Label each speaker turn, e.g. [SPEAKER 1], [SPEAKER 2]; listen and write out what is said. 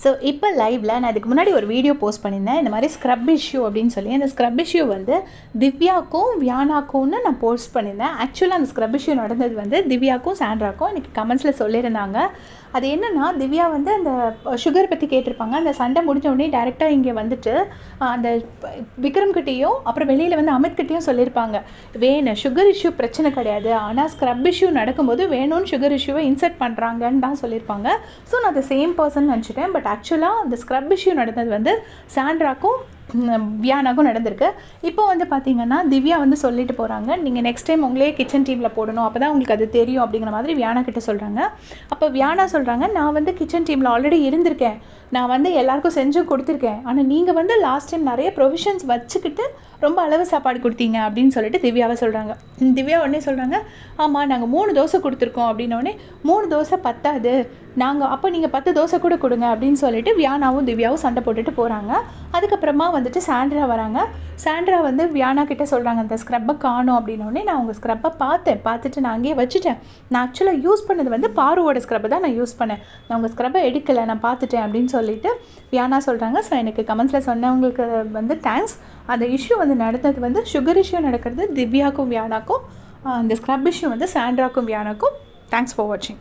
[SPEAKER 1] So இப்போ லைவில் நான் இதுக்கு முன்னாடி ஒரு வீடியோ போஸ்ட் பண்ணியிருந்தேன், இந்த மாதிரி ஸ்க்ரப் இஷ்யூ அப்படின்னு சொல்லி. அந்த ஸ்க்ரப் இஷ்யூ வந்து திவ்யாக்கும் வியானாக்கும்னு நான் போஸ்ட் பண்ணியிருந்தேன். ஆக்சுவலாக அந்த ஸ்க்ரப் இஷ்யூ நடந்தது வந்து திவ்யாக்கும் சாண்ட்ராக்கும் எனக்கு கமெண்ட்ஸில் சொல்லியிருந்தாங்க. அது என்னென்னா, திவ்யா வந்து அந்த சுகர் பற்றி கேட்டிருப்பாங்க. அந்த சண்டை முடிஞ்ச உடனே டேரெக்டாக இங்கே வந்துட்டு அந்த விக்ரம்கிட்டேயும் அப்புறம் வெளியில் வந்து அமித்கிட்டேயும் சொல்லியிருப்பாங்க, வேணும் சுகர் இஷ்யூ பிரச்சனை கிடையாது, ஆனால் ஸ்க்ரப் இஷ்யூ நடக்கும்போது வேணும்னு சுகர் இஷ்யூவை இன்சர்ட் பண்ணுறாங்கன்னு தான் சொல்லியிருப்பாங்க. ஸோ நான் அந்த சேம் பர்சன் நினச்சிட்டேன். பட் ஆக்சுவலாக அந்த ஸ்க்ரப் இஷ்யூ நடந்தது வந்து சாண்ட்ராக்கும் வியானாக்கும் நடந்திருக்கு. இப்போ வந்து பார்த்திங்கன்னா திவ்யா வந்து சொல்லிட்டு போகிறாங்க, நீங்கள் நெக்ஸ்ட் டைம் உங்களே கிச்சன் டீமில் போடணும், அப்போ தான் உங்களுக்கு அது தெரியும் அப்படிங்கிற மாதிரி வியானா கிட்ட சொல்கிறாங்க. அப்போ வியானா சொல்கிறாங்க, நான் வந்து கிச்சன் டீமில் ஆல்ரெடி இருந்திருக்கேன், நான் வந்து எல்லாருக்கும் செஞ்சு கொடுத்துருக்கேன், ஆனால் நீங்கள் வந்து லாஸ்ட் டைம் நிறைய ப்ரொவிஷன்ஸ் வச்சுக்கிட்டு ரொம்ப அளவு சாப்பாடு கொடுத்தீங்க அப்படின்னு சொல்லிட்டு திவ்யாவை சொல்கிறாங்க. திவ்யா உடனே சொல்கிறாங்க, ஆமாம் நாங்கள் 3 தோசை கொடுத்துருக்கோம் அப்படின்னோடனே 3 தோசை பத்தாது, நாங்கள் அப்போ நீங்கள் 10 தோசை கூட கொடுங்க அப்படின்னு சொல்லிட்டு வியானாவும் திவ்யாவும் சண்டை போட்டுட்டு போகிறாங்க. அதுக்கப்புறமா வந்துட்டு சாண்ட்ரா வராங்க. சாண்ட்ரா வந்து வியானா கிட்டே சொல்கிறாங்க, அந்த ஸ்க்ரப்பை காணும் அப்படின்னோடனே, நான் உங்கள் ஸ்க்ரப்பை பார்த்துட்டு நான் அங்கேயே வச்சுட்டேன், நான் ஆக்சுவலாக யூஸ் பண்ணது வந்து பாருவோட ஸ்க்ரப்பை தான் நான் யூஸ் பண்ணேன், நான் உங்கள் ஸ்க்ரப்பை எடுக்கலை, நான் பார்த்துட்டேன் அப்படின்னு சொல்லிட்டு வியானா சொல்கிறாங்க. ஸோ எனக்கு கமெண்ட்ஸில் சொன்னவங்களுக்கு வந்து தேங்க்ஸ். அந்த இஷ்யூ வந்து நடந்தது வந்து சுகர் இஷ்யூ நடக்கிறது திவ்யாக்கும் வியானாக்கும், அந்த ஸ்க்ரப் இஷ்யூ வந்து சாண்ட்ராக்கும் வியானாக்கும். தேங்க்ஸ் ஃபார் வாட்சிங்.